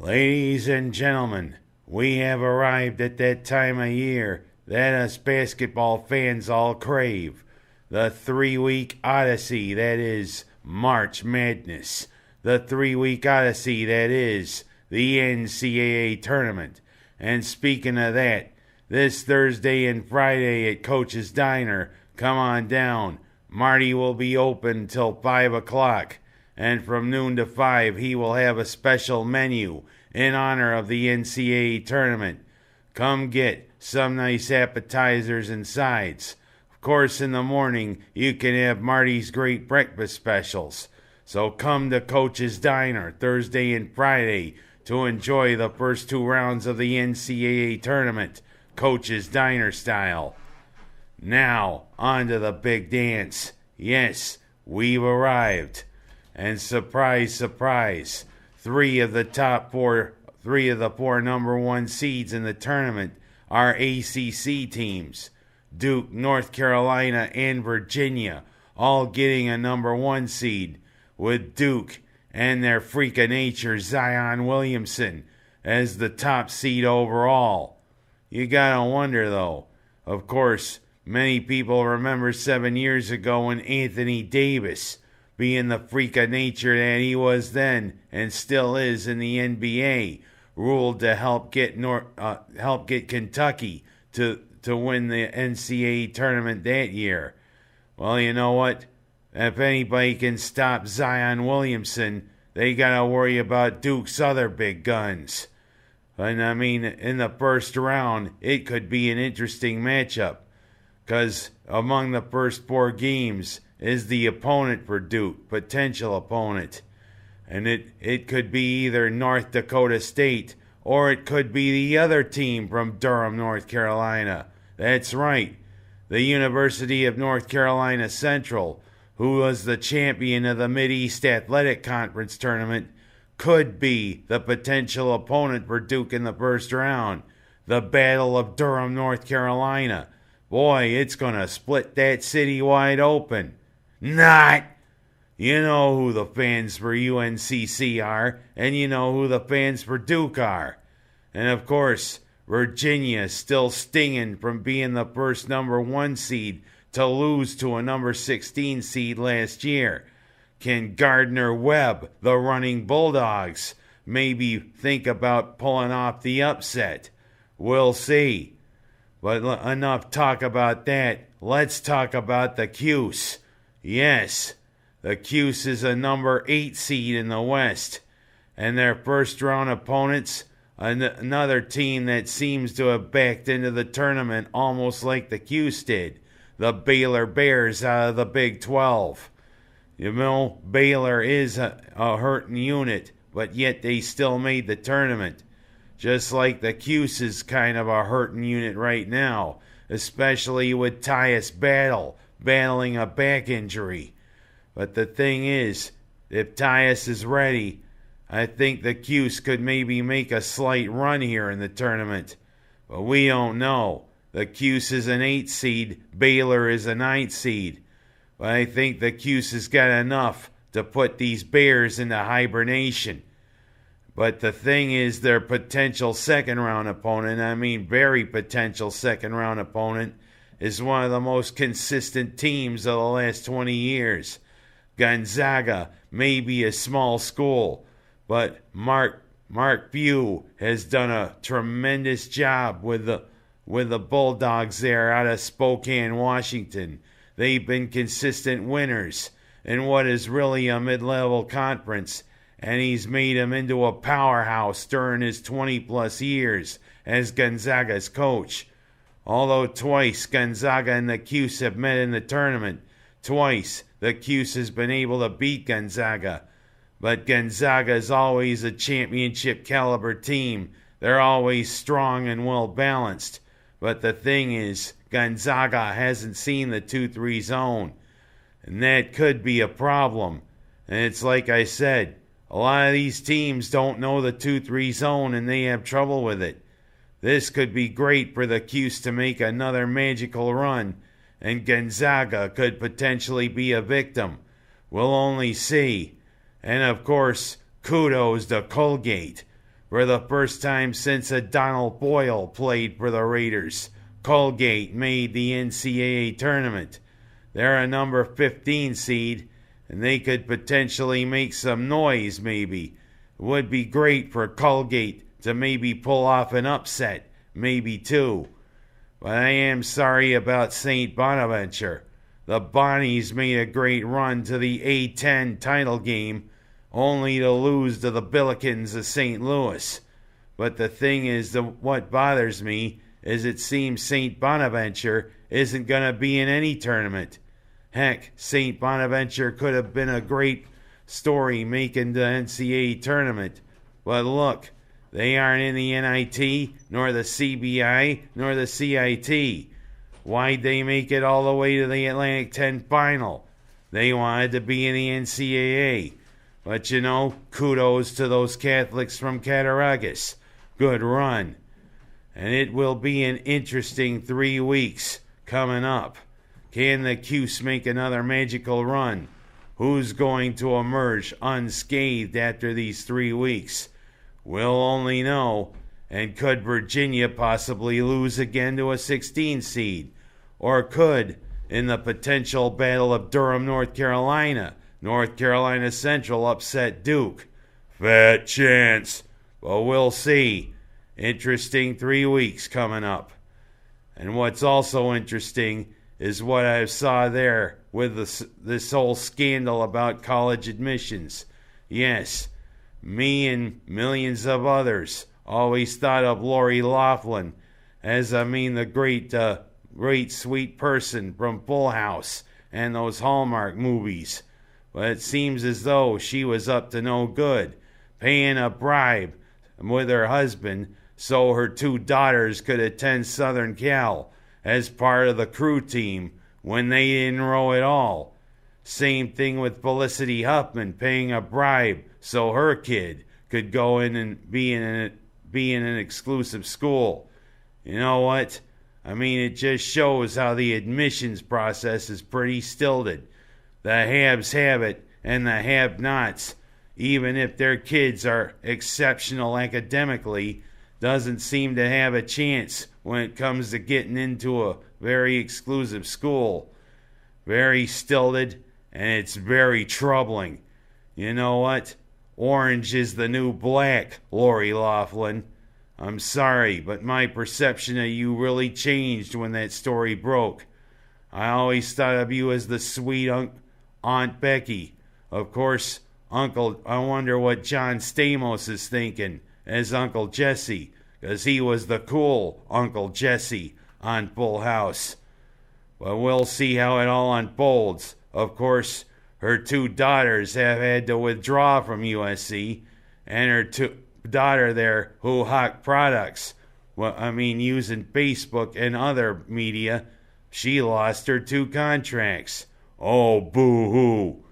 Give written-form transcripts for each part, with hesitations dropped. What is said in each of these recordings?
Ladies and gentlemen, we have arrived at that time of year that us basketball fans all crave. The 3-week odyssey that is March Madness. The 3-week odyssey that is the NCAA tournament. And speaking of that, this Thursday and Friday at Coach's Diner, come on down. Marty will be open till 5 o'clock. And from noon to 5, he will have a special menu in honor of the NCAA tournament. Come get some nice appetizers and sides. Of course, in the morning, you can have Marty's great breakfast specials. So come to Coach's Diner Thursday and Friday to enjoy the first 2 rounds of the NCAA tournament, Coach's Diner style. Now, on to the big dance. Yes, we've arrived. And surprise, surprise, three of the 4 number 1 seeds in the tournament are ACC teams. Duke, North Carolina, and Virginia all getting a number 1 seed, with Duke and their freak of nature Zion Williamson as the top seed overall. You gotta wonder though, of course, many people remember 7 years ago when Anthony Davis, being the freak of nature that he was then and still is in the NBA, ruled to help get Kentucky to win the NCAA tournament that year. Well, you know what? If anybody can stop Zion Williamson, they gotta worry about Duke's other big guns. And I mean, in the first round, it could be an interesting matchup, because among the first 4 games is the opponent for Duke, potential opponent. And it could be either North Dakota State, or it could be the other team from Durham, North Carolina. That's right, the University of North Carolina Central, who was the champion of the Mid-East Athletic Conference tournament, could be the potential opponent for Duke in the first round. The Battle of Durham, North Carolina. Boy, it's gonna split that city wide open. Not! You know who the fans for UNCC are, and you know who the fans for Duke are. And of course, Virginia is still stinging from being the first number 1 seed to lose to a number 16 seed last year. Can Gardner-Webb, the running Bulldogs, maybe think about pulling off the upset? We'll see. But enough talk about that. Let's talk about the Cuse. Yes, the Cuse is a number 8 seed in the West. And their first round opponents, another team that seems to have backed into the tournament almost like the Cuse did. The Baylor Bears out of the Big 12. You know, Baylor is a hurting unit, but yet they still made the tournament. Just like the Cuse is kind of a hurting unit right now, especially with Tyus battling a back injury. But the thing is, if Tyus is ready, I think the Cuse could maybe make a slight run here in the tournament. But we don't know. The Cuse is an 8 seed, Baylor is a 9 seed. But I think the Cuse has got enough to put these Bears into hibernation. But the thing is, their potential second round opponent, very potential second round opponent, is one of the most consistent teams of the last 20 years. Gonzaga may be a small school, but Mark Few has done a tremendous job with the Bulldogs there out of Spokane, Washington. They've been consistent winners in what is really a mid-level conference, and he's made him into a powerhouse during his 20-plus years as Gonzaga's coach. Although twice Gonzaga and the Cuse have met in the tournament, twice the Cuse has been able to beat Gonzaga. But Gonzaga is always a championship caliber team. They're always strong and well balanced. But the thing is, Gonzaga hasn't seen the 2-3 zone. And that could be a problem. And it's like I said, a lot of these teams don't know the 2-3 zone and they have trouble with it. This could be great for the Cuse to make another magical run, and Gonzaga could potentially be a victim. We'll only see. And of course, kudos to Colgate. For the first time since a Donald Boyle played for the Raiders, Colgate made the NCAA tournament. They're a number 15 seed, and they could potentially make some noise maybe. It would be great for Colgate to maybe pull off an upset, maybe two. But I am sorry about St. Bonaventure. The Bonnies made a great run to the A-10 title game, only to lose to the Billikens of St. Louis. But the thing is, what bothers me is it seems St. Bonaventure isn't going to be in any tournament. Heck, St. Bonaventure could have been a great story making the NCAA tournament. But look, they aren't in the NIT, nor the CBI, nor the CIT. Why'd they make it all the way to the Atlantic 10 final? They wanted to be in the NCAA. But you know, kudos to those Catholics from Cattaraugus. Good run. And it will be an interesting 3 weeks coming up. Can the Cuse make another magical run? Who's going to emerge unscathed after these 3 weeks? We'll only know. And could Virginia possibly lose again to a 16 seed? Or could, in the potential battle of Durham, North Carolina Central upset Duke? Fat chance. But we'll see. Interesting 3 weeks coming up. And what's also interesting is what I saw there with this whole scandal about college admissions. Yes, me and millions of others always thought of Lori Loughlin as, the great sweet person from Full House and those Hallmark movies. But it seems as though she was up to no good, paying a bribe with her husband so her 2 daughters could attend Southern Cal as part of the crew team when they didn't row at all. Same thing with Felicity Huffman paying a bribe so her kid could go in and be in an exclusive school. You know what? It just shows how the admissions process is pretty stilted. The haves have it, and the have-nots, even if their kids are exceptional academically, doesn't seem to have a chance when it comes to getting into a very exclusive school. Very stilted, and it's very troubling. You know what? Orange is the new black, Lori Loughlin. I'm sorry, but my perception of you really changed when that story broke. I always thought of you as the sweet Aunt Becky. Of course, I wonder what John Stamos is thinking as Uncle Jesse, because he was the cool Uncle Jesse on Full House. But we'll see how it all unfolds. Of course, her 2 daughters have had to withdraw from USC, and her daughter there who hawked products, using Facebook and other media, she lost her 2 contracts. Oh, boo-hoo.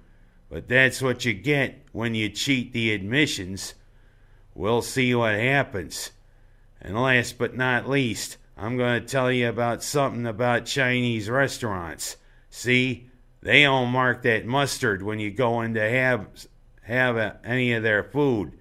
But that's what you get when you cheat the admissions. We'll see what happens. And last but not least, I'm going to tell you about something about Chinese restaurants. See, they don't mark that mustard when you go in to have any of their food.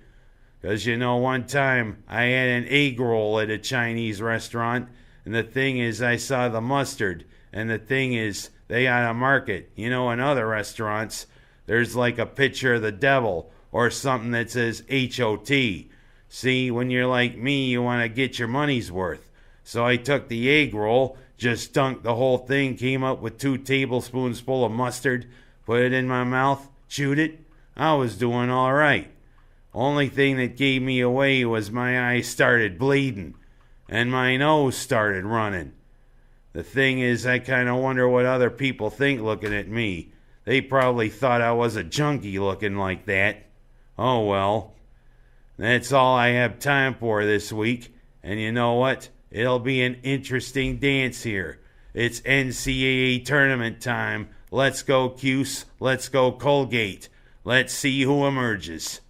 Because, one time I had an egg roll at a Chinese restaurant, and the thing is, I saw the mustard, and the thing is, they ought to mark it. In other restaurants, there's like a picture of the devil, or something that says H-O-T. See, when you're like me, you want to get your money's worth. So I took the egg roll, just dunked the whole thing, came up with 2 tablespoons full of mustard, put it in my mouth, chewed it. I was doing all right. Only thing that gave me away was my eyes started bleeding, and my nose started running. The thing is, I kind of wonder what other people think looking at me. They probably thought I was a junkie looking like that. Oh well. That's all I have time for this week. And you know what? It'll be an interesting dance here. It's NCAA tournament time. Let's go Cuse. Let's go Colgate. Let's see who emerges.